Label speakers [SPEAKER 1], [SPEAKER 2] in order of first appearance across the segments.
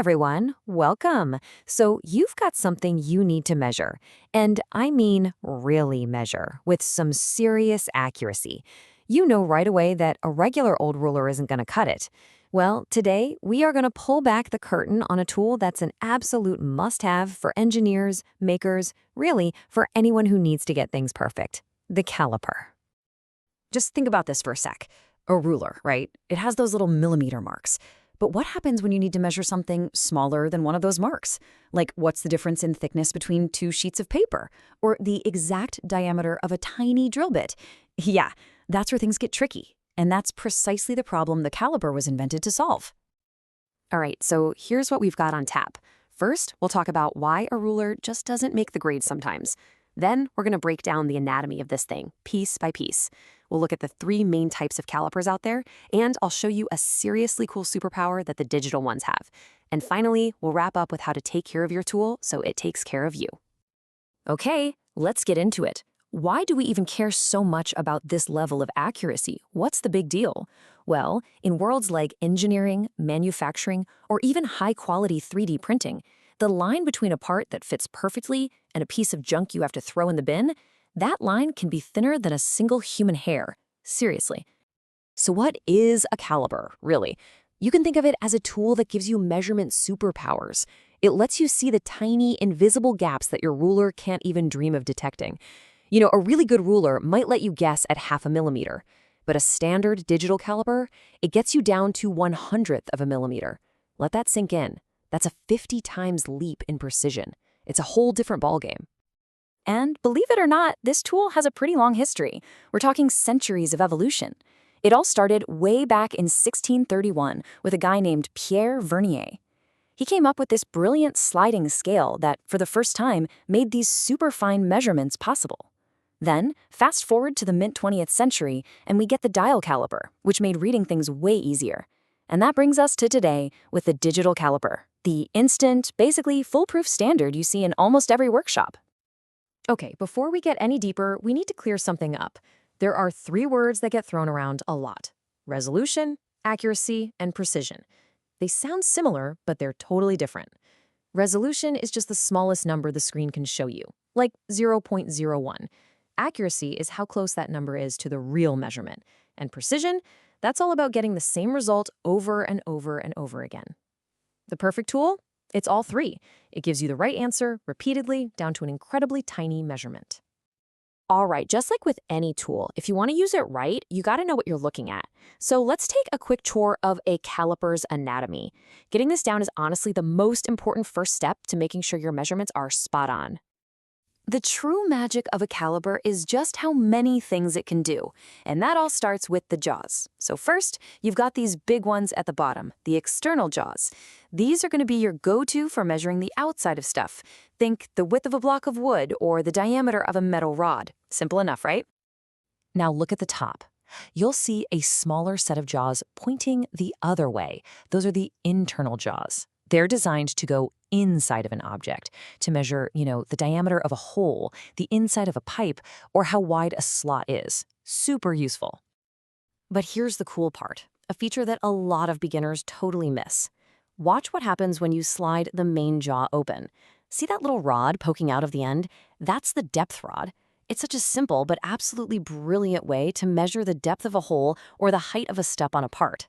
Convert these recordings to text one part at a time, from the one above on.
[SPEAKER 1] everyone, welcome. So, you've got something you need to measure, and I mean really measure, with some serious accuracy. You know right away that a regular old ruler isn't going to cut it. Well, today we are going to pull back the curtain on a tool that's an absolute must-have for engineers, makers, really for anyone who needs to get things perfect: the caliper. Just think about this for a sec. A ruler, right? It has those little millimeter marks. But what happens when you need to measure something smaller than one of those marks? Like, what's the difference in thickness between two sheets of paper? Or the exact diameter of a tiny drill bit? Yeah, that's where things get tricky. And that's precisely the problem the caliper was invented to solve. All right, so here's what we've got on tap. First, we'll talk about why a ruler just doesn't make the grade sometimes. Then, we're going to break down the anatomy of this thing, piece by piece. We'll look at the three main types of calipers out there, and I'll show you a seriously cool superpower that the digital ones have. And finally, we'll wrap up with how to take care of your tool so it takes care of you. Okay, let's get into it. Why do we even care so much about this level of accuracy? What's the big deal? Well, in worlds like engineering, manufacturing, or even high-quality 3D printing, the line between a part that fits perfectly and a piece of junk you have to throw in the bin, that line can be thinner than a single human hair. Seriously. So what is a caliper, really? You can think of it as a tool that gives you measurement superpowers. It lets you see the tiny, invisible gaps that your ruler can't even dream of detecting. You know, a really good ruler might let you guess at 0.5 millimeter, but a standard digital caliper, it gets you down to 1/100th of a millimeter. Let that sink in. That's a 50 times leap in precision. It's a whole different ballgame. And believe it or not, this tool has a pretty long history. We're talking centuries of evolution. It all started way back in 1631 with a guy named Pierre Vernier. He came up with this brilliant sliding scale that, for the first time, made these superfine measurements possible. Then, fast forward to the mid-20th century, and we get the dial caliper, which made reading things way easier. And that brings us to today with the digital caliper, the instant, basically foolproof standard you see in almost every workshop. Okay, before we get any deeper, we need to clear something up. There are three words that get thrown around a lot: resolution, accuracy, and precision. They sound similar, but they're totally different. Resolution is just the smallest number the screen can show you, like 0.01. Accuracy is how close that number is to the real measurement. And precision, that's all about getting the same result over and over and over again. The perfect tool? It's all three. It gives you the right answer repeatedly down to an incredibly tiny measurement. All right, just like with any tool, if you want to use it right, you got to know what you're looking at. So let's take a quick tour of a caliper's anatomy. Getting this down is honestly the most important first step to making sure your measurements are spot on. The true magic of a caliper is just how many things it can do, and that all starts with the jaws. So first, you've got these big ones at the bottom, the external jaws. These are going to be your go-to for measuring the outside of stuff. Think the width of a block of wood or the diameter of a metal rod. Simple enough, right? Now look at the top. You'll see a smaller set of jaws pointing the other way. Those are the internal jaws. They're designed to go inside of an object, to measure, the diameter of a hole, the inside of a pipe, or how wide a slot is. Super useful. But here's the cool part, a feature that a lot of beginners totally miss. Watch what happens when you slide the main jaw open. See that little rod poking out of the end? That's the depth rod. It's such a simple but absolutely brilliant way to measure the depth of a hole or the height of a step on a part.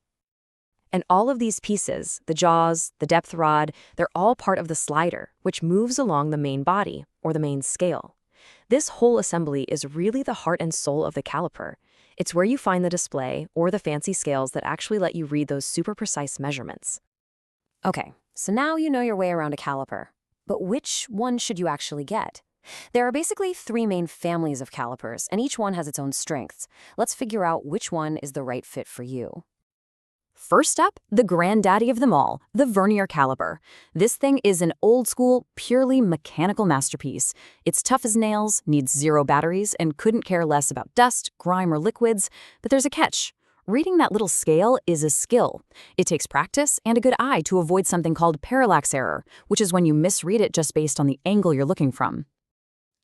[SPEAKER 1] And all of these pieces, the jaws, the depth rod, they're all part of the slider, which moves along the main body, or the main scale. This whole assembly is really the heart and soul of the caliper. It's where you find the display, or the fancy scales that actually let you read those super precise measurements. Okay, so now you know your way around a caliper. But which one should you actually get? There are basically three main families of calipers, and each one has its own strengths. Let's figure out which one is the right fit for you. First up, the granddaddy of them all, the vernier caliper. This thing is an old-school, purely mechanical masterpiece. It's tough as nails, needs 0 batteries, and couldn't care less about dust, grime, or liquids. But there's a catch. Reading that little scale is a skill. It takes practice and a good eye to avoid something called parallax error, which is when you misread it just based on the angle you're looking from.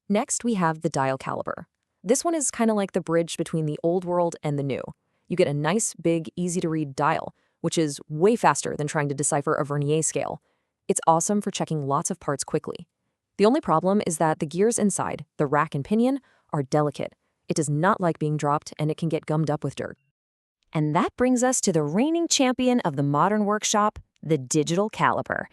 [SPEAKER 1] Next, we have the dial caliper. This one is kind of like the bridge between the old world and the new. You get a nice, big, easy-to-read dial, which is way faster than trying to decipher a Vernier scale. It's awesome for checking lots of parts quickly. The only problem is that the gears inside, the rack and pinion, are delicate. It does not like being dropped, and it can get gummed up with dirt. And that brings us to the reigning champion of the modern workshop, the digital caliper.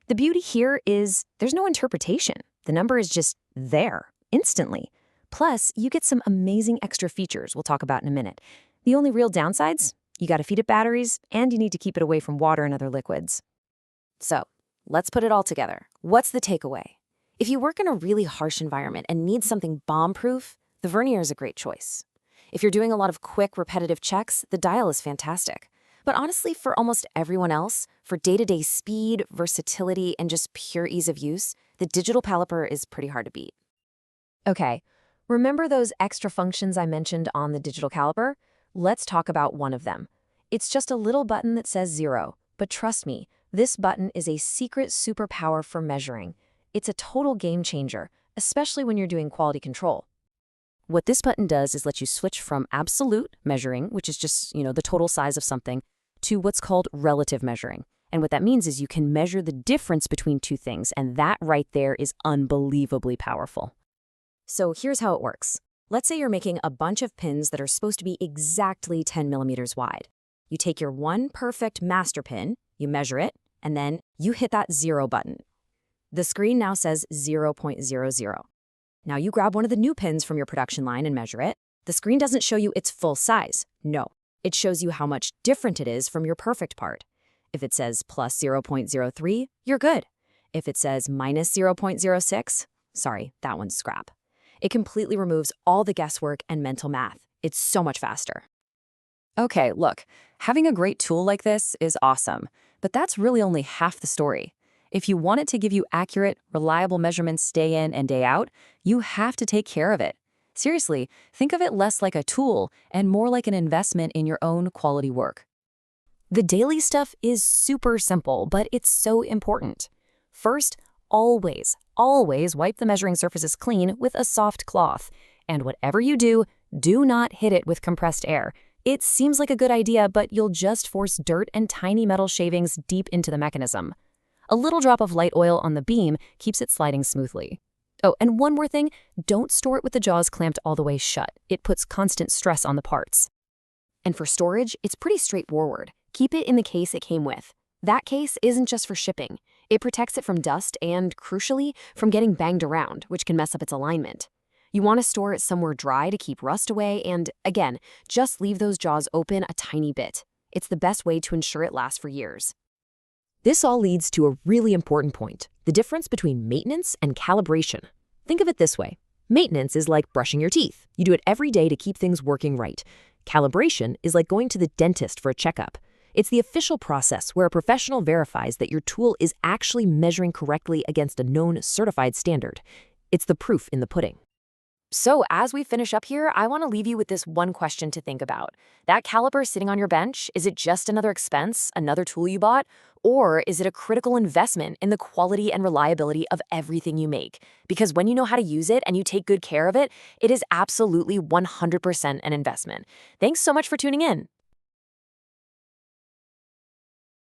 [SPEAKER 1] The beauty here is there's no interpretation. The number is just there, instantly. Plus, you get some amazing extra features we'll talk about in a minute. The only real downsides? You gotta feed it batteries, and you need to keep it away from water and other liquids. So, let's put it all together. What's the takeaway? If you work in a really harsh environment and need something bomb-proof, the vernier is a great choice. If you're doing a lot of quick, repetitive checks, the dial is fantastic. But honestly, for almost everyone else, for day-to-day speed, versatility, and just pure ease of use, the digital caliper is pretty hard to beat. Okay, remember those extra functions I mentioned on the digital caliper? Let's talk about one of them. It's just a little button that says 0, but trust me, this button is a secret superpower for measuring. It's a total game changer, especially when you're doing quality control. What this button does is let you switch from absolute measuring, which is just, the total size of something, to what's called relative measuring. And what that means is you can measure the difference between two things, and that right there is unbelievably powerful. So here's how it works. Let's say you're making a bunch of pins that are supposed to be exactly 10 millimeters wide. You take your one perfect master pin, you measure it, and then you hit that 0 button. The screen now says 0.00. Now you grab one of the new pins from your production line and measure it. The screen doesn't show you its full size. No, it shows you how much different it is from your perfect part. If it says plus 0.03, you're good. If it says minus 0.06, sorry, that one's scrap. It completely removes all the guesswork and mental math. It's so much faster. Okay, look, having a great tool like this is awesome, but that's really only half the story. If you want it to give you accurate, reliable measurements day in and day out, you have to take care of it. Seriously, think of it less like a tool and more like an investment in your own quality work. The daily stuff is super simple, but it's so important. First, always wipe the measuring surfaces clean with a soft cloth. And whatever you do, do not hit it with compressed air. It seems like a good idea, but you'll just force dirt and tiny metal shavings deep into the mechanism. A little drop of light oil on the beam keeps it sliding smoothly. Oh, and one more thing, don't store it with the jaws clamped all the way shut. It puts constant stress on the parts. And for storage, it's pretty straightforward. Keep it in the case it came with. That case isn't just for shipping. It protects it from dust and, crucially, from getting banged around, which can mess up its alignment. You want to store it somewhere dry to keep rust away, and, again, just leave those jaws open a tiny bit. It's the best way to ensure it lasts for years. This all leads to a really important point, the difference between maintenance and calibration. Think of it this way. Maintenance is like brushing your teeth. You do it every day to keep things working right. Calibration is like going to the dentist for a checkup. It's the official process where a professional verifies that your tool is actually measuring correctly against a known certified standard. It's the proof in the pudding. So as we finish up here, I want to leave you with this one question to think about. That caliper sitting on your bench, is it just another expense, another tool you bought? Or is it a critical investment in the quality and reliability of everything you make? Because when you know how to use it and you take good care of it, it is absolutely 100% an investment. Thanks so much for tuning in.